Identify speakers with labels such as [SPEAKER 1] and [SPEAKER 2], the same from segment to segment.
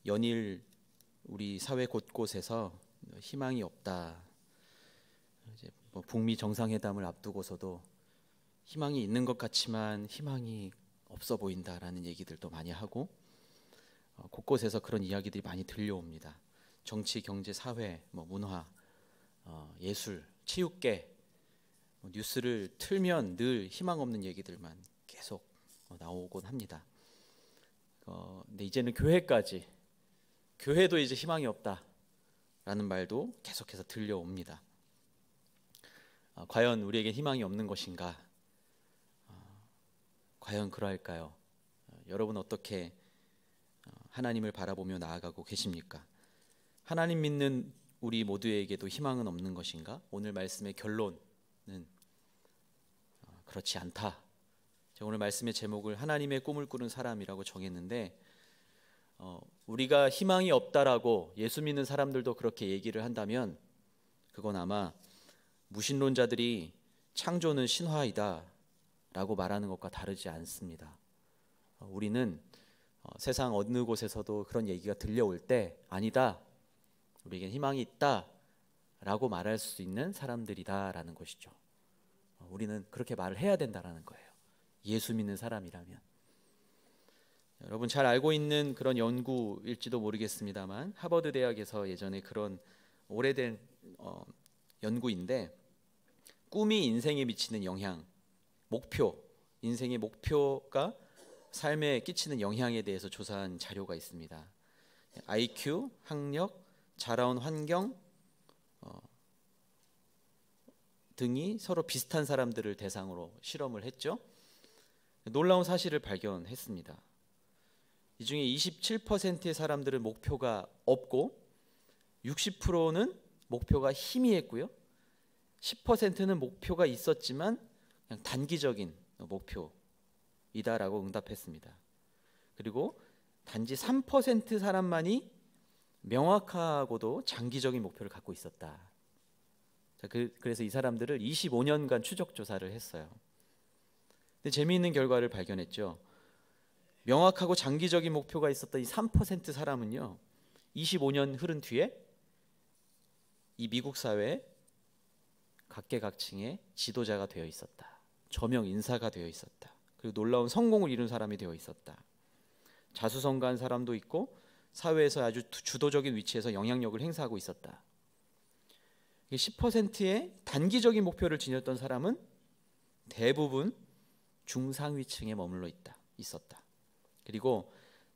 [SPEAKER 1] 연일 우리 사회 곳곳에서 희망이 없다. 이제 북미 정상회담을 앞두고서도 희망이 있는 것 같지만 희망이 없어 보인다라는 얘기들도 많이 하고 곳곳에서 그런 이야기들이 많이 들려옵니다. 정치, 경제, 사회, 문화, 예술, 체육계 뉴스를 틀면 늘 희망 없는 얘기들만 계속 나오곤 합니다. 근데 이제는 교회도 이제 희망이 없다라는 말도 계속해서 들려옵니다. 과연 우리에게 희망이 없는 것인가? 과연 그러할까요? 여러분 어떻게 하나님을 바라보며 나아가고 계십니까? 하나님 믿는 우리 모두에게도 희망은 없는 것인가? 오늘 말씀의 결론은 그렇지 않다. 제가 오늘 말씀의 제목을 하나님의 꿈을 꾸는 사람이라고 정했는데 우리가 희망이 없다라고 예수 믿는 사람들도 그렇게 얘기를 한다면 그건 아마 무신론자들이 창조는 신화이다 라고 말하는 것과 다르지 않습니다. 우리는 세상 어느 곳에서도 그런 얘기가 들려올 때 아니다, 우리에겐 희망이 있다 라고 말할 수 있는 사람들이다 라는 것이죠. 우리는 그렇게 말을 해야 된다라는 거예요. 예수 믿는 사람이라면. 여러분 잘 알고 있는 그런 연구일지도 모르겠습니다만 하버드 대학에서 예전에 그런 오래된 연구인데 꿈이 인생에 미치는 영향, 인생의 목표가 삶에 끼치는 영향에 대해서 조사한 자료가 있습니다. IQ, 학력, 자라온 환경 등이 서로 비슷한 사람들을 대상으로 실험을 했죠. 놀라운 사실을 발견했습니다. 이 중에 27%의 사람들은 목표가 없고 60%는 목표가 희미했고요. 10%는 목표가 있었지만 그냥 단기적인 목표이다라고 응답했습니다. 그리고 단지 3% 사람만이 명확하고도 장기적인 목표를 갖고 있었다. 그래서 이 사람들을 25년간 추적 조사를 했어요. 근데 재미있는 결과를 발견했죠. 명확하고 장기적인 목표가 있었던 이 3% 사람은요 25년 흐른 뒤에 이 미국 사회에 각계각층의 지도자가 되어 있었다. 저명 인사가 되어 있었다. 그리고 놀라운 성공을 이룬 사람이 되어 있었다. 자수성가한 사람도 있고 사회에서 아주 주도적인 위치에서 영향력을 행사하고 있었다. 10%의 단기적인 목표를 지녔던 사람은 대부분 중상위층에 머물러 있었다. 그리고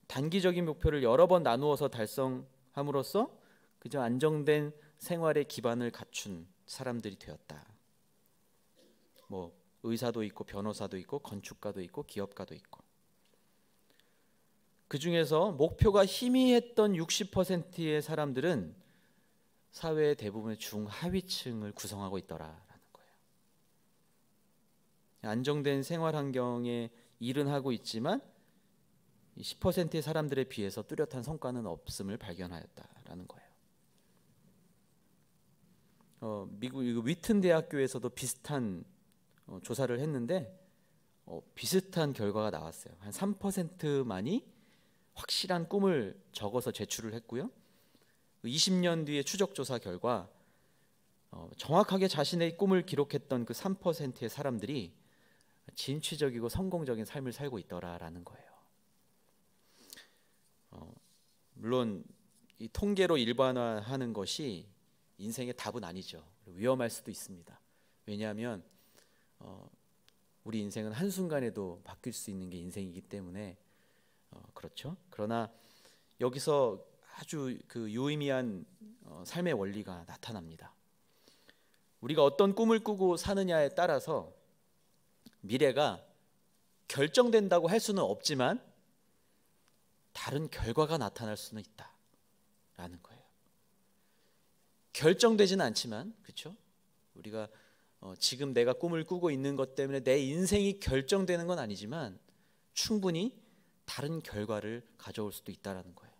[SPEAKER 1] 단기적인 목표를 여러 번 나누어서 달성함으로써 그저 안정된 생활의 기반을 갖춘 사람들이 되었다. 의사도 있고 변호사도 있고 건축가도 있고 기업가도 있고 그 중에서 목표가 희미했던 60%의 사람들은 사회의 대부분의 중하위층을 구성하고 있더라라는 거예요. 안정된 생활 환경에 일은 하고 있지만 10%의 사람들에 비해서 뚜렷한 성과는 없음을 발견하였다라는 거예요. 미국 위튼 대학교에서도 비슷한 조사를 했는데 비슷한 결과가 나왔어요. 한 3%만이 확실한 꿈을 적어서 제출을 했고요. 20년 뒤에 추적 조사 결과 정확하게 자신의 꿈을 기록했던 그 3%의 사람들이 진취적이고 성공적인 삶을 살고 있더라라는 거예요. 물론 이 통계로 일반화하는 것이 인생의 답은 아니죠. 위험할 수도 있습니다. 왜냐하면 우리 인생은 한순간에도 바뀔 수 있는 게 인생이기 때문에 그렇죠. 그러나 여기서 아주 그 유의미한 삶의 원리가 나타납니다. 우리가 어떤 꿈을 꾸고 사느냐에 따라서 미래가 결정된다고 할 수는 없지만 다른 결과가 나타날 수는 있다라는 거예요. 결정되지는 않지만, 그렇죠? 우리가 지금 내가 꿈을 꾸고 있는 것 때문에 내 인생이 결정되는 건 아니지만 충분히 다른 결과를 가져올 수도 있다라는 거예요.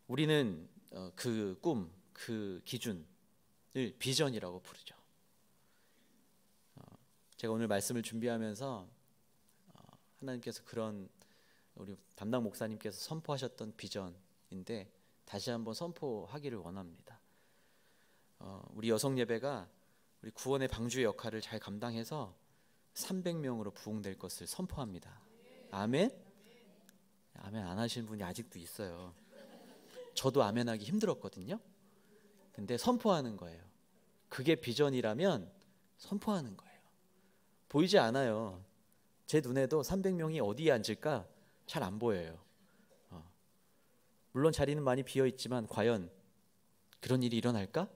[SPEAKER 1] 우리는 그 꿈, 그 기준을 비전이라고 부르죠. 제가 오늘 말씀을 준비하면서 하나님께서 그런 우리 담당 목사님께서 선포하셨던 비전인데 다시 한번 선포하기를 원합니다. 우리 여성 예배가 우리 구원의 방주의 역할을 잘 감당해서 300명으로 부흥될 것을 선포합니다. 아멘? 아멘 안 하시는 분이 아직도 있어요. 저도 아멘하기 힘들었거든요. 근데 선포하는 거예요. 그게 비전이라면 선포하는 거예요. 보이지 않아요. 제 눈에도 300명이 어디에 앉을까 잘 안 보여요. 물론 자리는 많이 비어 있지만 과연 그런 일이 일어날까?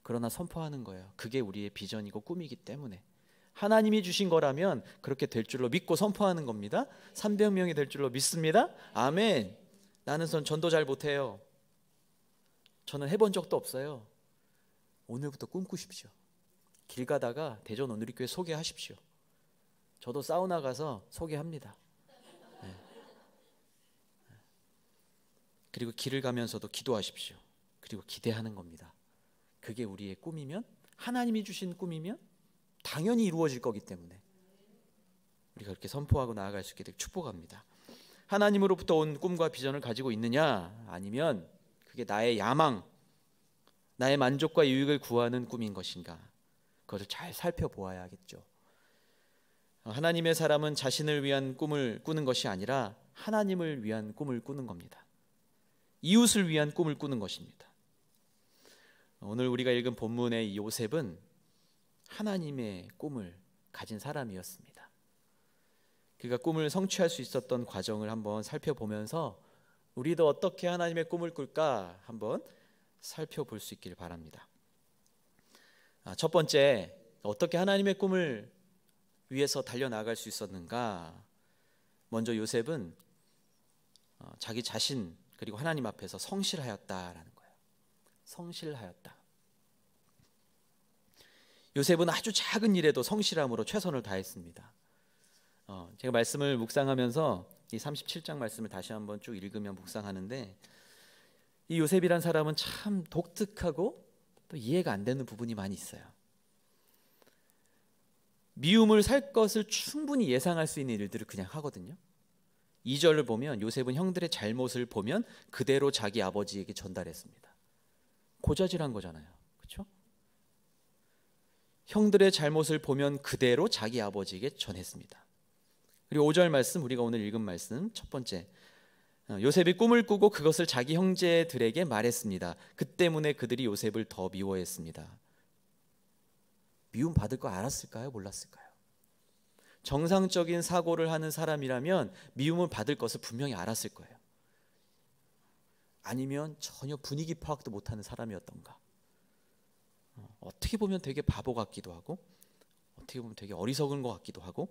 [SPEAKER 1] 그러나 선포하는 거예요. 그게 우리의 비전이고 꿈이기 때문에 하나님이 주신 거라면 그렇게 될 줄로 믿고 선포하는 겁니다. 300명이 될 줄로 믿습니다. 아멘. 나는 전도 잘 못해요. 저는 해본 적도 없어요. 오늘부터 꿈꾸십시오. 길 가다가 대전 온누리교회 소개하십시오. 저도 사우나 가서 소개합니다. 네. 그리고 길을 가면서도 기도하십시오. 그리고 기대하는 겁니다. 그게 우리의 꿈이면, 하나님이 주신 꿈이면 당연히 이루어질 거기 때문에 우리가 그렇게 선포하고 나아갈 수 있게 되길 축복합니다. 하나님으로부터 온 꿈과 비전을 가지고 있느냐, 아니면 그게 나의 야망, 나의 만족과 유익을 구하는 꿈인 것인가, 그것을 잘 살펴보아야겠죠. 하나님의 사람은 자신을 위한 꿈을 꾸는 것이 아니라 하나님을 위한 꿈을 꾸는 겁니다. 이웃을 위한 꿈을 꾸는 것입니다. 오늘 우리가 읽은 본문의 이 요셉은 하나님의 꿈을 가진 사람이었습니다. 그가 꿈을 성취할 수 있었던 과정을 한번 살펴보면서 우리도 어떻게 하나님의 꿈을 꿀까 한번 살펴볼 수 있기를 바랍니다. 첫 번째, 어떻게 하나님의 꿈을 위해서 달려나갈 수 있었는가? 먼저 요셉은 자기 자신 그리고 하나님 앞에서 성실하였다라는 거예요. 성실하였다. 요셉은 아주 작은 일에도 성실함으로 최선을 다했습니다. 제가 말씀을 묵상하면서 이 37장 말씀을 다시 한번 쭉 읽으며 묵상하는데, 이 요셉이란 사람은 참 독특하고 또 이해가 안 되는 부분이 많이 있어요. 미움을 살 것을 충분히 예상할 수 있는 일들을 그냥 하거든요. 2절을 보면 요셉은 형들의 잘못을 보면 그대로 자기 아버지에게 전달했습니다. 고자질한 거잖아요. 그렇죠? 형들의 잘못을 보면 그대로 자기 아버지에게 전했습니다. 그리고 5절 말씀, 우리가 오늘 읽은 말씀 첫 번째, 요셉이 꿈을 꾸고 그것을 자기 형제들에게 말했습니다. 그 때문에 그들이 요셉을 더 미워했습니다. 미움 받을 거 알았을까요? 몰랐을까요? 정상적인 사고를 하는 사람이라면 미움을 받을 것을 분명히 알았을 거예요. 아니면 전혀 분위기 파악도 못하는 사람이었던가. 어떻게 보면 되게 바보 같기도 하고, 어떻게 보면 되게 어리석은 것 같기도 하고.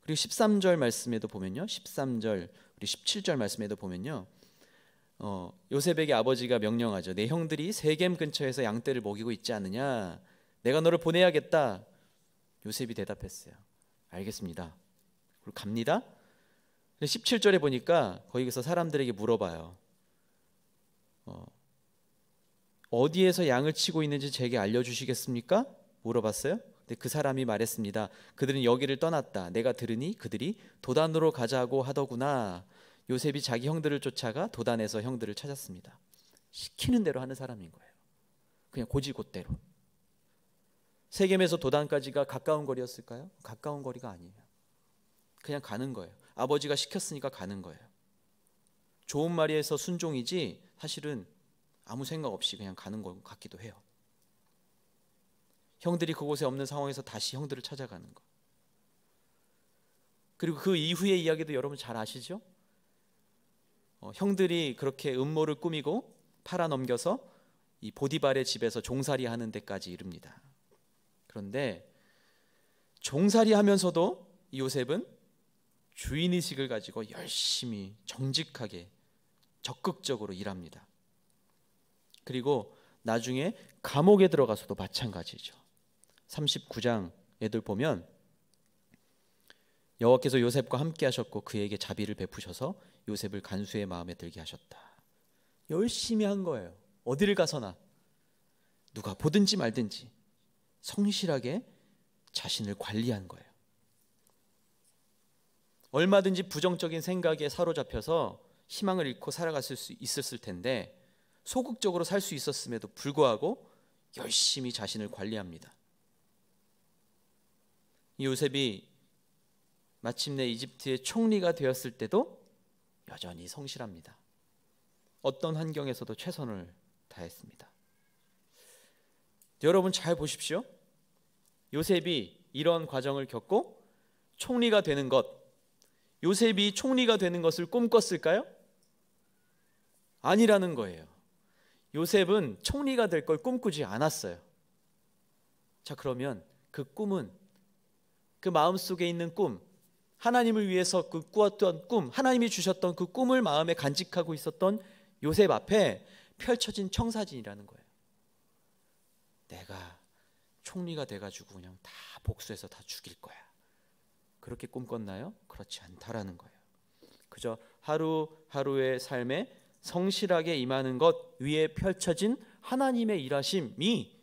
[SPEAKER 1] 그리고 13절 말씀에도 보면요, 13절 우리 17절 말씀에도 보면요, 요셉에게 아버지가 명령하죠. 내 형들이 세겜 근처에서 양떼를 먹이고 있지 않느냐, 내가 너를 보내야겠다. 요셉이 대답했어요. 알겠습니다. 그리고 갑니다. 17절에 보니까 거기서 사람들에게 물어봐요. 어디에서 양을 치고 있는지 제게 알려주시겠습니까? 물어봤어요. 근데 그 사람이 말했습니다. 그들은 여기를 떠났다. 내가 들으니 그들이 도단으로 가자고 하더구나. 요셉이 자기 형들을 쫓아가 도단에서 형들을 찾았습니다. 시키는 대로 하는 사람인 거예요. 그냥 고지곳대로. 세겜에서 도단까지가 가까운 거리였을까요? 가까운 거리가 아니에요. 그냥 가는 거예요. 아버지가 시켰으니까 가는 거예요. 좋은 말에서 순종이지 사실은 아무 생각 없이 그냥 가는 것 같기도 해요. 형들이 그곳에 없는 상황에서 다시 형들을 찾아가는 거. 그리고 그 이후의 이야기도 여러분 잘 아시죠? 형들이 그렇게 음모를 꾸미고 팔아넘겨서 이 보디발의 집에서 종살이 하는 데까지 이릅니다. 그런데 종살이 하면서도 이 요셉은 주인의식을 가지고 열심히 정직하게 적극적으로 일합니다. 그리고 나중에 감옥에 들어가서도 마찬가지죠. 39장에들 보면 여호와께서 요셉과 함께 하셨고 그에게 자비를 베푸셔서 요셉을 간수의 마음에 들게 하셨다. 열심히 한 거예요. 어디를 가서나 누가 보든지 말든지 성실하게 자신을 관리한 거예요. 얼마든지 부정적인 생각에 사로잡혀서 희망을 잃고 살아갔을 수 있었을 텐데 소극적으로 살 수 있었음에도 불구하고 열심히 자신을 관리합니다. 요셉이 마침내 이집트의 총리가 되었을 때도 여전히 성실합니다. 어떤 환경에서도 최선을 다했습니다. 여러분 잘 보십시오. 요셉이 이런 과정을 겪고 총리가 되는 것, 요셉이 총리가 되는 것을 꿈꿨을까요? 아니라는 거예요. 요셉은 총리가 될 걸 꿈꾸지 않았어요. 자, 그러면 그 꿈은, 그 마음속에 있는 꿈, 하나님을 위해서 그 꾸었던 꿈, 하나님이 주셨던 그 꿈을 마음에 간직하고 있었던 요셉 앞에 펼쳐진 청사진이라는 거예요. 내가 총리가 돼가지고 그냥 다 복수해서 다 죽일 거야. 그렇게 꿈꿨나요? 그렇지 않다라는 거예요. 그저 하루하루의 삶에 성실하게 임하는 것 위에 펼쳐진 하나님의 일하심이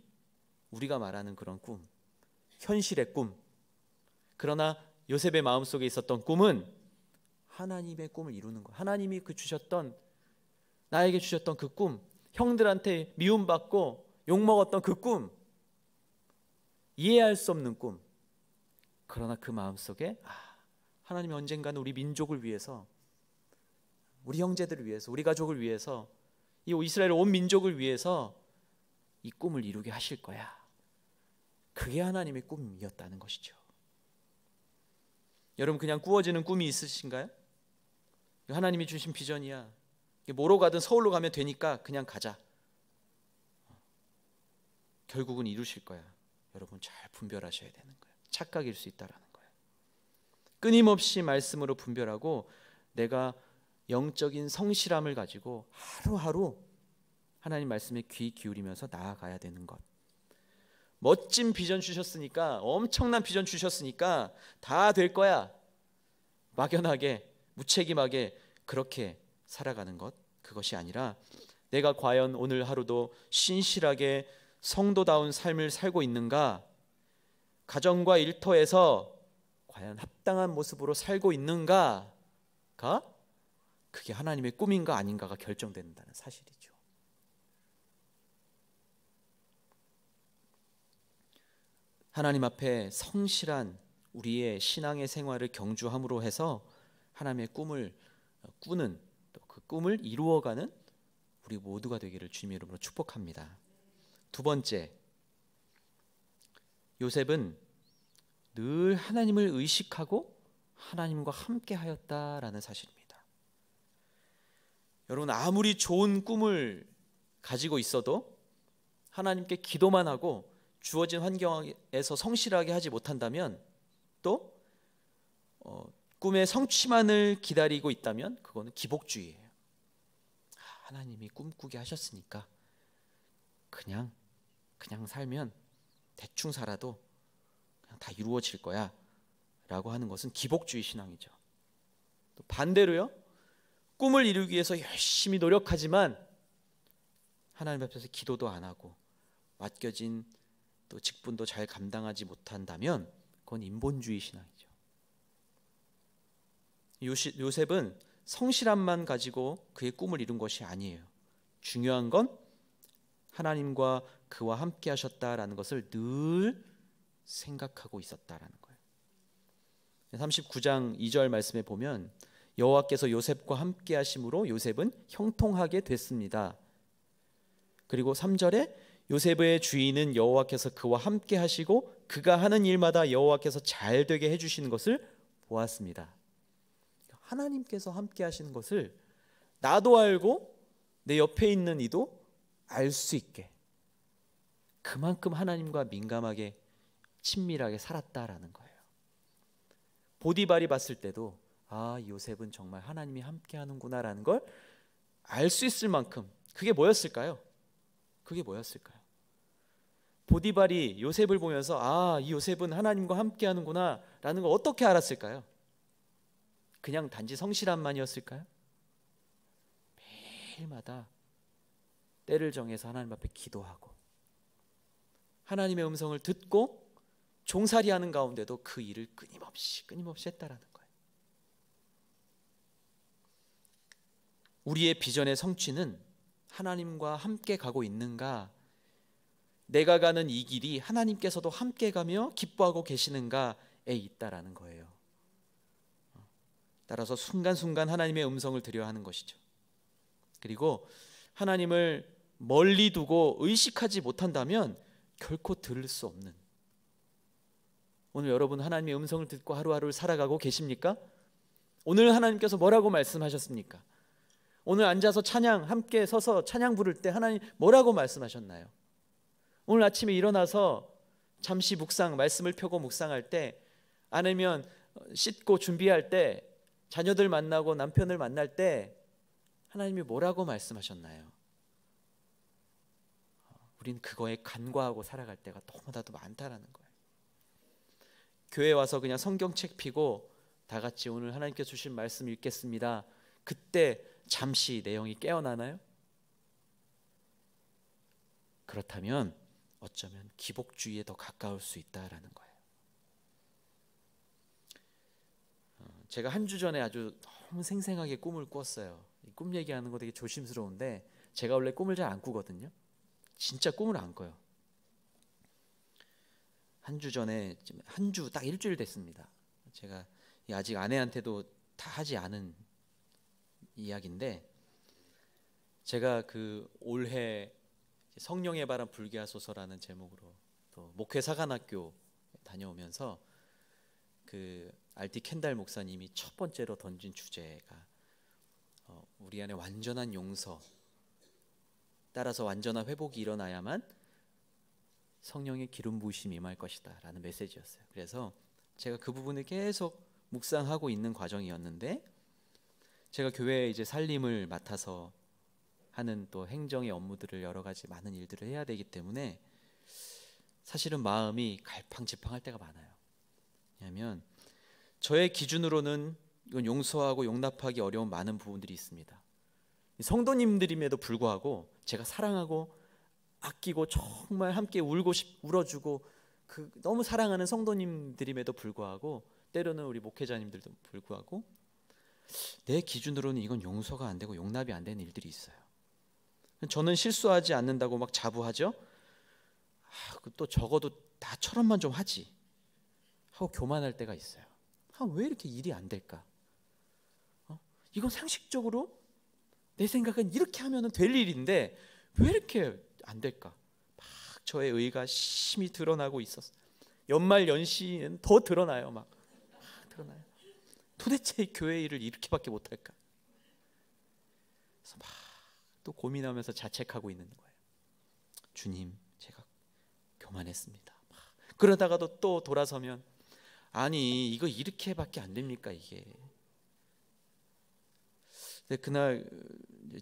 [SPEAKER 1] 우리가 말하는 그런 꿈, 현실의 꿈. 그러나 요셉의 마음속에 있었던 꿈은 하나님의 꿈을 이루는 것. 하나님이 나에게 주셨던 그 꿈, 형들한테 미움받고 욕먹었던 그 꿈, 이해할 수 없는 꿈. 그러나 그 마음속에 하나님이 언젠가는 우리 민족을 위해서, 우리 형제들을 위해서, 우리 가족을 위해서, 이 이스라엘 온 민족을 위해서 이 꿈을 이루게 하실 거야. 그게 하나님의 꿈이었다는 것이죠. 여러분 그냥 꾸어지는 꿈이 있으신가요? 하나님이 주신 비전이야. 뭐로 가든 서울로 가면 되니까 그냥 가자. 결국은 이루실 거야. 여러분 잘 분별하셔야 되는 거예요. 착각일 수 있다라는 거예요. 끊임없이 말씀으로 분별하고 내가 영적인 성실함을 가지고 하루하루 하나님 말씀에 귀 기울이면서 나아가야 되는 것. 멋진 비전 주셨으니까, 엄청난 비전 주셨으니까 다 될 거야. 막연하게, 무책임하게 그렇게 살아가는 것, 그것이 아니라 내가 과연 오늘 하루도 신실하게 성도다운 삶을 살고 있는가, 가정과 일터에서 과연 합당한 모습으로 살고 있는가가 그게 하나님의 꿈인가 아닌가가 결정된다는 사실이죠. 하나님 앞에 성실한 우리의 신앙의 생활을 경주함으로 해서 하나님의 꿈을 꾸는, 또 그 꿈을 이루어가는 우리 모두가 되기를 주님의 이름으로 축복합니다. 두 번째, 요셉은 늘 하나님을 의식하고 하나님과 함께 하였다라는 사실입니다. 여러분 아무리 좋은 꿈을 가지고 있어도 하나님께 기도만 하고 주어진 환경에서 성실하게 하지 못한다면, 또 꿈의 성취만을 기다리고 있다면 그거는 기복주의예요. 하나님이 꿈꾸게 하셨으니까 그냥 살면, 대충 살아도 그냥 다 이루어질 거야 라고 하는 것은 기복주의 신앙이죠. 또 반대로요, 꿈을 이루기 위해서 열심히 노력하지만 하나님 앞에서 기도도 안 하고 맡겨진 또 직분도 잘 감당하지 못한다면 그건 인본주의 신앙이죠. 요셉은 성실함만 가지고 그의 꿈을 이룬 것이 아니에요. 중요한 건 하나님과 그와 함께 하셨다라는 것을 늘 생각하고 있었다라는 거예요. 39장 2절 말씀에 보면 여호와께서 요셉과 함께 하심으로 요셉은 형통하게 됐습니다. 그리고 3절에 요셉의 주인은 여호와께서 그와 함께 하시고 그가 하는 일마다 여호와께서 잘 되게 해주시는 것을 보았습니다. 하나님께서 함께 하시는 것을 나도 알고 내 옆에 있는 이도 알 수 있게, 그만큼 하나님과 민감하게 친밀하게 살았다라는 거예요. 보디발이 봤을 때도 요셉은 정말 하나님이 함께 하는구나라는 걸 알 수 있을 만큼, 그게 뭐였을까요? 보디발이 요셉을 보면서 이 요셉은 하나님과 함께 하는구나 라는 걸 어떻게 알았을까요? 그냥 단지 성실함만이었을까요? 매일마다 때를 정해서 하나님 앞에 기도하고 하나님의 음성을 듣고 종살이하는 가운데도 그 일을 끊임없이 했다라는 거예요. 우리의 비전의 성취는 하나님과 함께 가고 있는가, 내가 가는 이 길이 하나님께서도 함께 가며 기뻐하고 계시는가에 있다라는 거예요. 따라서 순간순간 하나님의 음성을 들여야 하는 것이죠. 그리고 하나님을 멀리 두고 의식하지 못한다면 결코 들을 수 없는, 오늘 여러분 하나님의 음성을 듣고 하루하루를 살아가고 계십니까? 오늘 하나님께서 뭐라고 말씀하셨습니까? 오늘 앉아서 찬양, 함께 서서 찬양 부를 때 하나님 뭐라고 말씀하셨나요? 오늘 아침에 일어나서 잠시 묵상, 말씀을 펴고 묵상할 때, 아니면 씻고 준비할 때, 자녀들 만나고 남편을 만날 때 하나님이 뭐라고 말씀하셨나요? 우린 그거에 간과하고 살아갈 때가 너무나도 많다라는 거예요. 교회 와서 그냥 성경책 펴고 다 같이 오늘 하나님께서 주신 말씀 읽겠습니다. 그때 잠시 내용이 깨어나나요? 그렇다면 어쩌면 기복주의에 더 가까울 수 있다라는 거예요. 제가 한 주 전에 아주 너무 생생하게 꿈을 꿨어요. 꿈 얘기하는 거 되게 조심스러운데 제가 원래 꿈을 잘 안 꾸거든요. 진짜 꿈을 안 꿔요. 한 주 전에, 한 주 딱 일주일 됐습니다. 제가 아직 아내한테도 다 하지 않은 이야기인데, 제가 그 올해 성령의 바람 불게 하소서라는 제목으로 또 목회 사관학교 다녀오면서 그 알티 켄달 목사님이 첫 번째로 던진 주제가 우리 안에 완전한 용서, 따라서 완전한 회복이 일어나야만 성령의 기름 부으심이 임할 것이다 라는 메시지였어요. 그래서 제가 그 부분을 계속 묵상하고 있는 과정이었는데, 제가 교회에 이제 살림을 맡아서 하는 또 행정의 업무들을, 여러 가지 많은 일들을 해야 되기 때문에 사실은 마음이 갈팡질팡할 때가 많아요. 왜냐하면 저의 기준으로는 이건 용서하고 용납하기 어려운 많은 부분들이 있습니다. 성도님들임에도 불구하고 제가 사랑하고 아끼고 정말 함께 울어주고 너무 사랑하는 성도님들임에도 불구하고, 때로는 우리 목회자님들도 불구하고 내 기준으로는 이건 용서가 안 되고 용납이 안 되는 일들이 있어요. 저는 실수하지 않는다고 막 자부하죠. 또 적어도 나처럼만 좀 하지 하고 교만할 때가 있어요. 왜 이렇게 일이 안 될까? 이건 상식적으로 내 생각은 이렇게 하면 될 일인데 왜 이렇게 안 될까? 막 저의 의가 심히 드러나고 있었어요. 연말 연시는 더 드러나요. 막 드러나요. 도대체 교회 일을 이렇게밖에 못할까? 그래서 막 또 고민하면서 자책하고 있는 거예요. 주님, 제가 교만했습니다. 그러다가도 또 돌아서면, 아니 이거 이렇게밖에 안 됩니까 이게? 근데 그날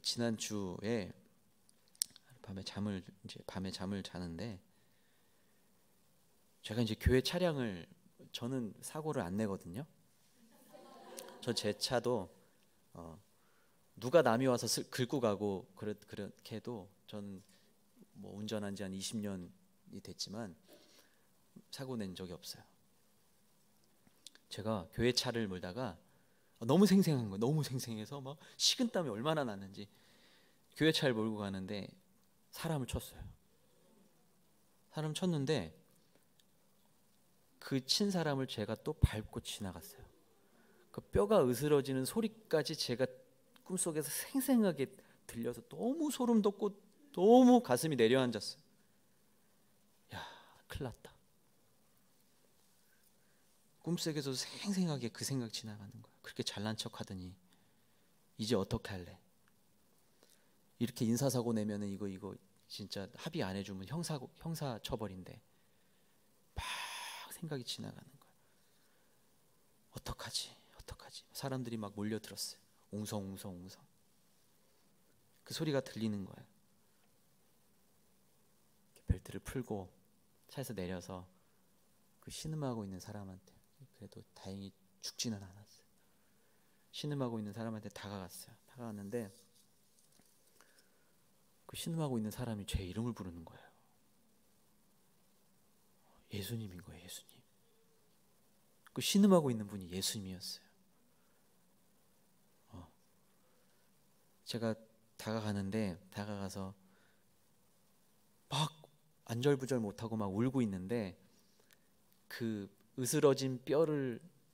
[SPEAKER 1] 지난 주에 밤에 잠을 자는데, 제가 이제 교회 차량을, 저는 사고를 안 내거든요. 제 차도 누가 남이 와서 긁고 가고 그렇게 해도 저는 뭐 운전한 지 한 20년이 됐지만 사고 낸 적이 없어요. 제가 교회 차를 몰다가 너무 생생한 거예요. 너무 생생해서 막 식은땀이 얼마나 났는지, 교회 차를 몰고 가는데 사람을 쳤어요. 사람 쳤는데 그 친 사람을 제가 또 밟고 지나갔어요. 그 뼈가 으스러지는 소리까지 제가 꿈속에서 생생하게 들려서 너무 소름 돋고 너무 가슴이 내려앉았어요. 야, 큰일 났다. 꿈속에서도 생생하게 그 생각 지나가는 거야. 그렇게 잘난 척 하더니 이제 어떻게 할래? 이렇게 인사사고 내면은 이거 진짜 합의 안 해주면 형사 처벌인데, 막 생각이 지나가는 거야. 어떡하지? 사람들이 막 몰려들었어요. 웅성웅성 그 소리가 들리는 거예요. 벨트를 풀고 차에서 내려서 그 신음하고 있는 사람한테, 그래도 다행히 죽지는 않았어요. 신음하고 있는 사람한테 다가갔어요. 다가갔는데 그 신음하고 있는 사람이 제 이름을 부르는 거예요. 예수님인 거예요. 예수님. 그 신음하고 있는 분이 예수님이었어요. 제가 다가가서 막 안절부절 못하고 막 울고 있는데 그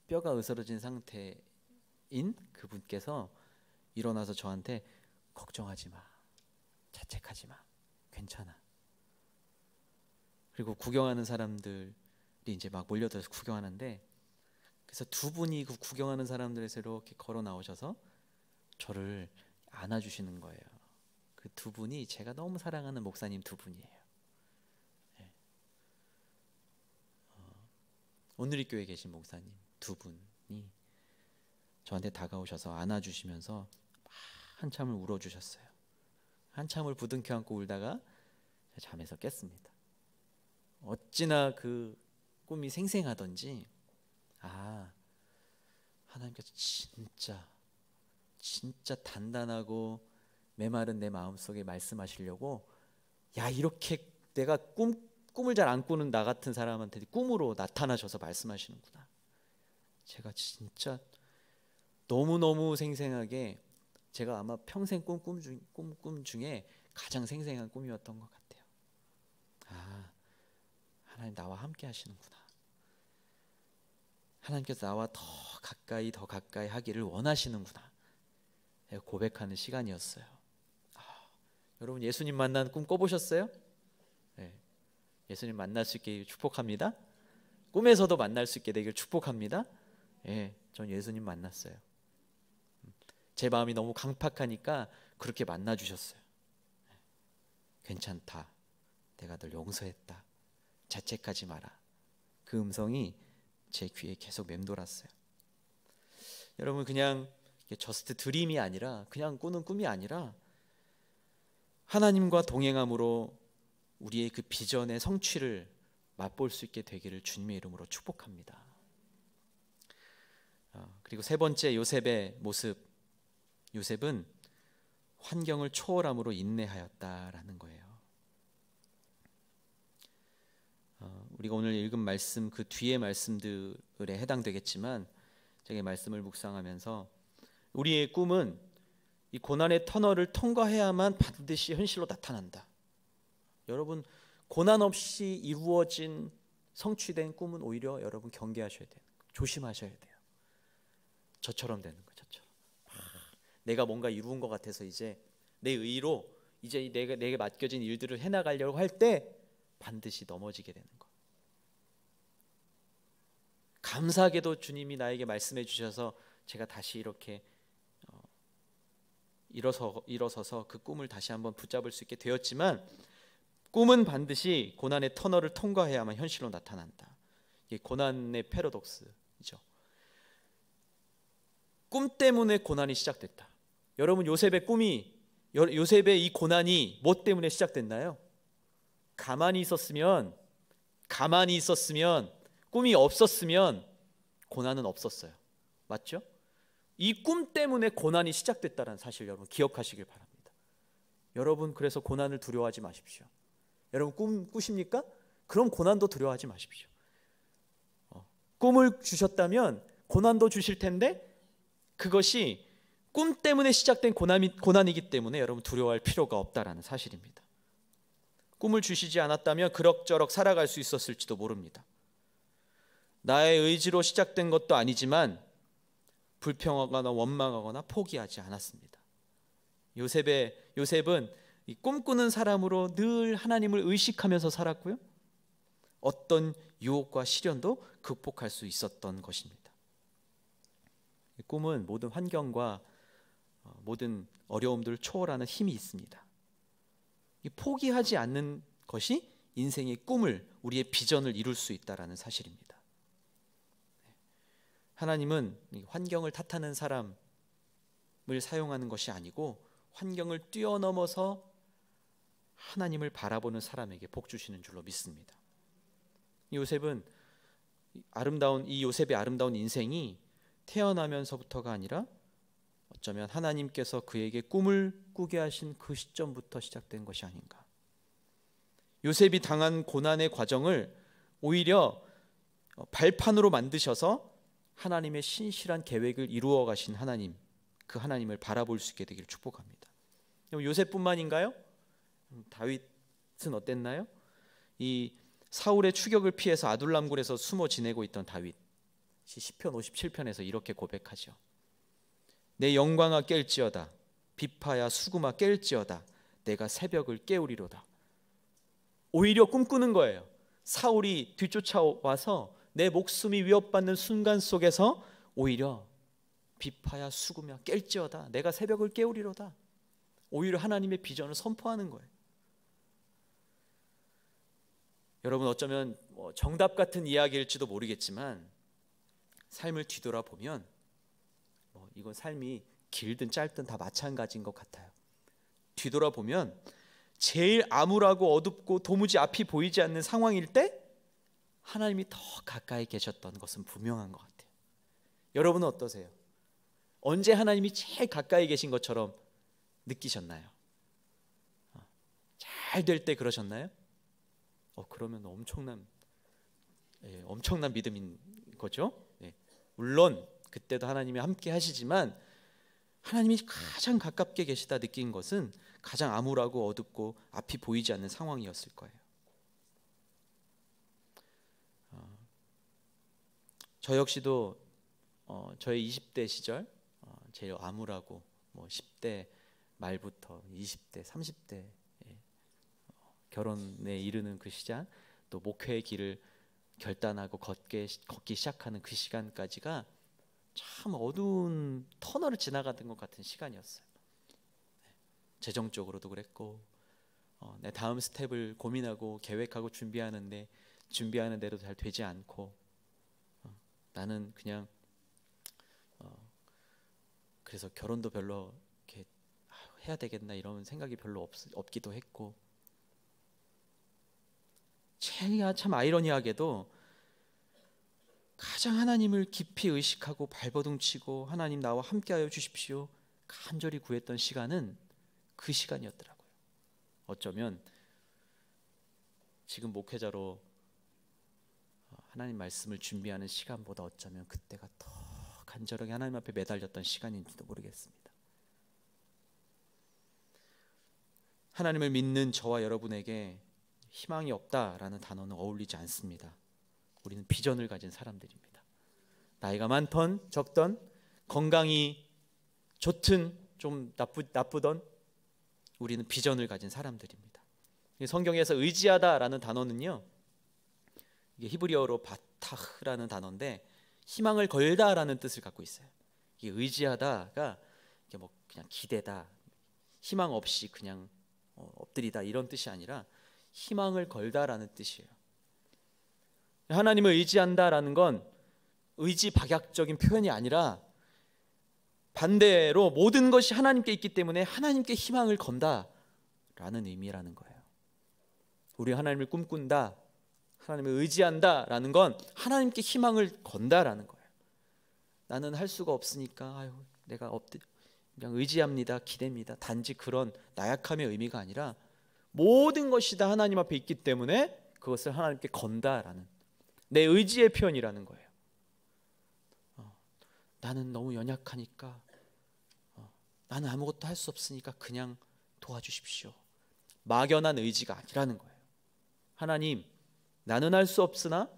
[SPEAKER 1] 뼈가 으스러진 상태인 그분께서 일어나서 저한테 걱정하지 마, 자책하지 마, 괜찮아. 그리고 구경하는 사람들이 이제 막 몰려들어서 구경하는데, 그래서 두 분이 그 구경하는 사람들에서 이렇게 걸어 나오셔서 저를 안아주시는 거예요. 그 두 분이 제가 너무 사랑하는 목사님 두 분이에요. 네. 온누리교회에 계신 목사님 두 분이 저한테 다가오셔서 안아주시면서 한참을 울어주셨어요. 한참을 부둥켜 안고 울다가 잠에서 깼습니다. 어찌나 그 꿈이 생생하던지, 하나님께서 진짜 단단하고 메마른 내 마음속에 말씀하시려고, 이렇게 내가 꿈을 잘 안 꾸는 나 같은 사람한테 꿈으로 나타나셔서 말씀하시는구나. 제가 진짜 너무너무 생생하게, 제가 아마 평생 꿈 중에 가장 생생한 꿈이었던 것 같아요. 하나님 나와 함께 하시는구나. 하나님께서 나와 더 가까이 하기를 원하시는구나. 고백하는 시간이었어요. 여러분, 예수님 만난 꿈 꿔보셨어요? 네. 예수님 만날 수 있게 축복합니다. 꿈에서도 만날 수 있게 되길 축복합니다. 전 예수님 만났어요. 제 마음이 너무 강팍하니까 그렇게 만나주셨어요. 괜찮다, 내가 널 용서했다, 자책하지 마라. 그 음성이 제 귀에 계속 맴돌았어요. 여러분, 그냥 저스트 드림이 아니라, 그냥 꾸는 꿈이 아니라 하나님과 동행함으로 우리의 그 비전의 성취를 맛볼 수 있게 되기를 주님의 이름으로 축복합니다. 그리고 세 번째, 요셉의 모습. 요셉은 환경을 초월함으로 인내하였다라는 거예요. 우리가 오늘 읽은 말씀, 그 뒤의 말씀들에 해당되겠지만, 제가 말씀을 묵상하면서 우리의 꿈은 이 고난의 터널을 통과해야만 반드시 현실로 나타난다. 여러분, 고난 없이 이루어진 성취된 꿈은 오히려 여러분 경계하셔야 돼요. 조심하셔야 돼요. 저처럼 되는 거죠. 저처럼 내가 뭔가 이루은 것 같아서 이제 내 의로 이제 내게 맡겨진 일들을 해나가려고 할 때 반드시 넘어지게 되는 거. 감사하게도 주님이 나에게 말씀해 주셔서 제가 다시 이렇게 일어서서 그 꿈을 다시 한번 붙잡을 수 있게 되었지만, 꿈은 반드시 고난의 터널을 통과해야만 현실로 나타난다. 이게 고난의 패러독스이죠. 꿈 때문에 고난이 시작됐다. 여러분, 요셉의 이 고난이 뭐 때문에 시작됐나요? 가만히 있었으면, 꿈이 없었으면 고난은 없었어요. 맞죠? 이 꿈 때문에 고난이 시작됐다는 사실 여러분 기억하시길 바랍니다. 여러분, 그래서 고난을 두려워하지 마십시오. 여러분, 꿈 꾸십니까? 그럼 고난도 두려워하지 마십시오. 꿈을 주셨다면 고난도 주실 텐데, 그것이 꿈 때문에 시작된 고난이기 때문에 여러분 두려워할 필요가 없다라는 사실입니다. 꿈을 주시지 않았다면 그럭저럭 살아갈 수 있었을지도 모릅니다. 나의 의지로 시작된 것도 아니지만 불평하거나 원망하거나 포기하지 않았습니다. 요셉은 이 꿈꾸는 사람으로 늘 하나님을 의식하면서 살았고요, 어떤 유혹과 시련도 극복할 수 있었던 것입니다. 꿈은 모든 환경과 모든 어려움들을 초월하는 힘이 있습니다. 포기하지 않는 것이 인생의 꿈을, 우리의 비전을 이룰 수 있다는 사실입니다. 하나님은 환경을 탓하는 사람을 사용하는 것이 아니고 환경을 뛰어넘어서 하나님을 바라보는 사람에게 복 주시는 줄로 믿습니다. 요셉의 아름다운 인생이 태어나면서부터가 아니라 어쩌면 하나님께서 그에게 꿈을 꾸게 하신 그 시점부터 시작된 것이 아닌가. 요셉이 당한 고난의 과정을 오히려 발판으로 만드셔서 하나님의 신실한 계획을 이루어 가신 하나님, 그 하나님을 바라볼 수 있게 되기를 축복합니다. 요셉뿐만인가요? 다윗은 어땠나요? 이 사울의 추격을 피해서 아둘람굴에서 숨어 지내고 있던 다윗, 시편 57편에서 이렇게 고백하죠. 내 영광아 깰지어다, 비파야 수금아 깰지어다, 내가 새벽을 깨우리로다. 오히려 꿈꾸는 거예요. 사울이 뒤쫓아와서 내 목숨이 위협받는 순간 속에서 오히려 비파야 수금야 깰지어다, 내가 새벽을 깨우리로다. 오히려 하나님의 비전을 선포하는 거예요. 여러분, 어쩌면 정답 같은 이야기일지도 모르겠지만 삶을 뒤돌아보면 이건 삶이 길든 짧든 다 마찬가지인 것 같아요. 뒤돌아보면 제일 암울하고 어둡고 도무지 앞이 보이지 않는 상황일 때 하나님이 더 가까이 계셨던 것은 분명한 것 같아요. 여러분은 어떠세요? 언제 하나님이 제일 가까이 계신 것처럼 느끼셨나요? 잘 될 때 그러셨나요? 그러면 엄청난 믿음인 거죠. 물론 그때도 하나님이 함께 하시지만 하나님이 가장 가깝게 계시다 느낀 것은 가장 암울하고 어둡고 앞이 보이지 않는 상황이었을 거예요. 저 역시도 저의 20대 시절 제일 암울하고 10대 말부터 20대, 30대 결혼에 이르는 그 시간, 또 목회의 길을 결단하고 걷기 시작하는 그 시간까지가 참 어두운 터널을 지나가던 것 같은 시간이었어요. 재정적으로도 그랬고, 내 다음 스텝을 고민하고 계획하고 준비하는 대로 잘 되지 않고, 나는 그냥 그래서 결혼도 별로 이렇게 해야 되겠나 이런 생각이 별로 없기도 했고, 참 아이러니하게도 가장 하나님을 깊이 의식하고 발버둥치고 하나님 나와 함께하여 주십시오 간절히 구했던 시간은 그 시간이었더라고요. 어쩌면 지금 목회자로 하나님 말씀을 준비하는 시간보다 어쩌면 그때가 더 간절하게 하나님 앞에 매달렸던 시간인지도 모르겠습니다. 하나님을 믿는 저와 여러분에게 희망이 없다라는 단어는 어울리지 않습니다. 우리는 비전을 가진 사람들입니다. 나이가 많던 적던, 건강이 좋든 좀 나쁘던 우리는 비전을 가진 사람들입니다. 성경에서 의지하다라는 단어는요, 이게 히브리어로 바타흐라는 단어인데 희망을 걸다라는 뜻을 갖고 있어요. 이게 의지하다가 이게 그냥 기대다, 희망 없이 그냥 엎드리다 이런 뜻이 아니라 희망을 걸다라는 뜻이에요. 하나님을 의지한다라는 건 의지 박약적인 표현이 아니라 반대로 모든 것이 하나님께 있기 때문에 하나님께 희망을 건다라는 의미라는 거예요. 우리 하나님을 꿈꾼다, 하나님을 의지한다라는 건 하나님께 희망을 건다라는 거예요. 나는 할 수가 없으니까 내가 그냥 의지합니다, 기대입니다. 단지 그런 나약함의 의미가 아니라 모든 것이 다 하나님 앞에 있기 때문에 그것을 하나님께 건다라는 내 의지의 표현이라는 거예요. 나는 너무 연약하니까, 나는 아무것도 할 수 없으니까 그냥 도와주십시오. 막연한 의지가 아니라는 거예요. 하나님, 나는 할 수 없으나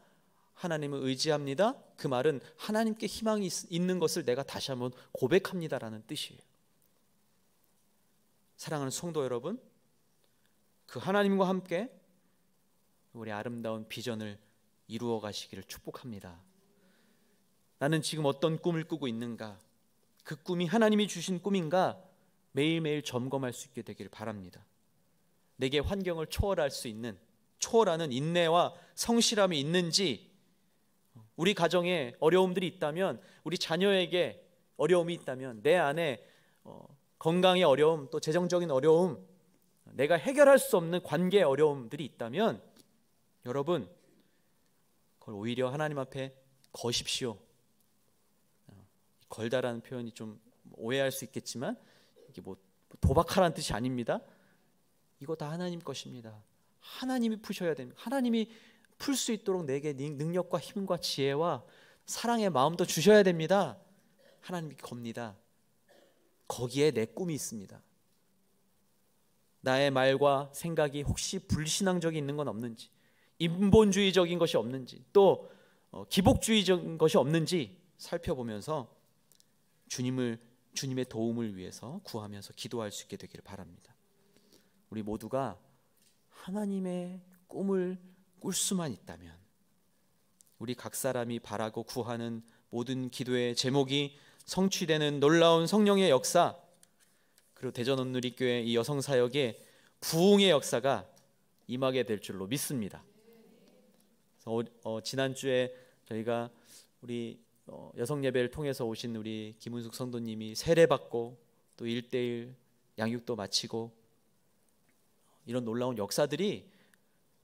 [SPEAKER 1] 하나님을 의지합니다. 그 말은 하나님께 희망이 있는 것을 내가 다시 한번 고백합니다라는 뜻이에요. 사랑하는 성도 여러분, 그 하나님과 함께 우리 아름다운 비전을 이루어 가시기를 축복합니다. 나는 지금 어떤 꿈을 꾸고 있는가, 그 꿈이 하나님이 주신 꿈인가 매일매일 점검할 수 있게 되기를 바랍니다. 내게 환경을 초월하는 인내와 성실함이 있는지, 우리 가정에 어려움들이 있다면, 우리 자녀에게 어려움이 있다면, 내 안에 건강의 어려움, 또 재정적인 어려움, 내가 해결할 수 없는 관계의 어려움들이 있다면 여러분 그걸 오히려 하나님 앞에 거십시오. 걸다라는 표현이 좀 오해할 수 있겠지만 이게 도박하라는 뜻이 아닙니다. 이거 다 하나님 것입니다. 하나님이 푸셔야 됩니다. 하나님이 풀 수 있도록 내게 능력과 힘과 지혜와 사랑의 마음도 주셔야 됩니다. 하나님이 겁니다. 거기에 내 꿈이 있습니다. 나의 말과 생각이 혹시 불신앙적이 있는 건 없는지, 인본주의적인 것이 없는지, 또 기복주의적인 것이 없는지 살펴보면서 주님의 도움을 위해서 구하면서 기도할 수 있게 되기를 바랍니다. 우리 모두가 하나님의 꿈을 꿀 수만 있다면, 우리 각 사람이 바라고 구하는 모든 기도의 제목이 성취되는 놀라운 성령의 역사, 그리고 대전온누리교회 이 여성사역의 부흥의 역사가 임하게 될 줄로 믿습니다. 지난주에 저희가 우리 여성 예배를 통해서 오신 우리 김은숙 성도님이 세례받고 또 1:1 양육도 마치고, 이런 놀라운 역사들이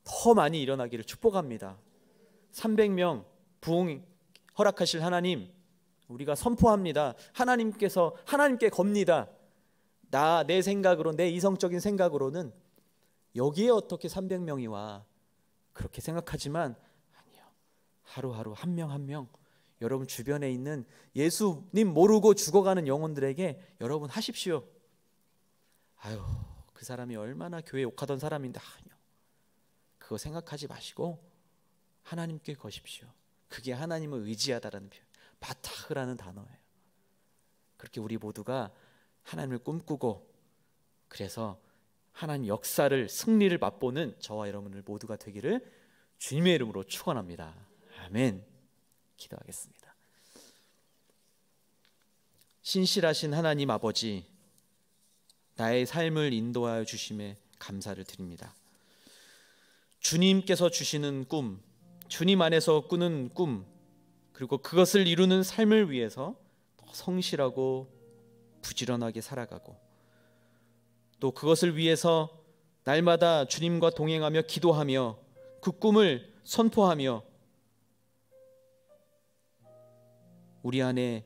[SPEAKER 1] 더 많이 일어나기를 축복합니다. 300명 부흥 허락하실 하나님, 우리가 선포합니다. 하나님께 겁니다. 내 생각으로, 내 이성적인 생각으로는 여기에 어떻게 300명이 와, 그렇게 생각하지만 아니요, 하루하루 한 명 한 명 여러분 주변에 있는 예수님 모르고 죽어가는 영혼들에게 여러분 하십시오. 아유, 그 사람이 얼마나 교회 욕하던 사람인데, 아니요, 그거 생각하지 마시고 하나님께 거십시오. 그게 하나님을 의지하다라는 표현, 바타흐라는 단어예요. 그렇게 우리 모두가 하나님을 꿈꾸고, 그래서 하나님 역사를, 승리를 맛보는 저와 여러분들 모두가 되기를 주님의 이름으로 축원합니다. 아멘. 기도하겠습니다. 신실하신 하나님 아버지, 나의 삶을 인도하여 주심에 감사를 드립니다. 주님께서 주시는 꿈, 주님 안에서 꾸는 꿈, 그리고 그것을 이루는 삶을 위해서 더 성실하고 부지런하게 살아가고, 또 그것을 위해서 날마다 주님과 동행하며 기도하며 그 꿈을 선포하며 우리 안에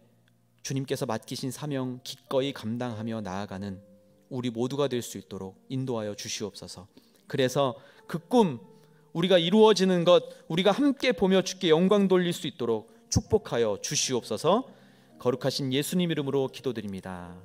[SPEAKER 1] 주님께서 맡기신 사명 기꺼이 감당하며 나아가는 우리 모두가 될 수 있도록 인도하여 주시옵소서. 그래서 그 꿈, 우리가 이루어지는 것, 우리가 함께 보며 주께 영광 돌릴 수 있도록 축복하여 주시옵소서. 거룩하신 예수님 이름으로 기도드립니다.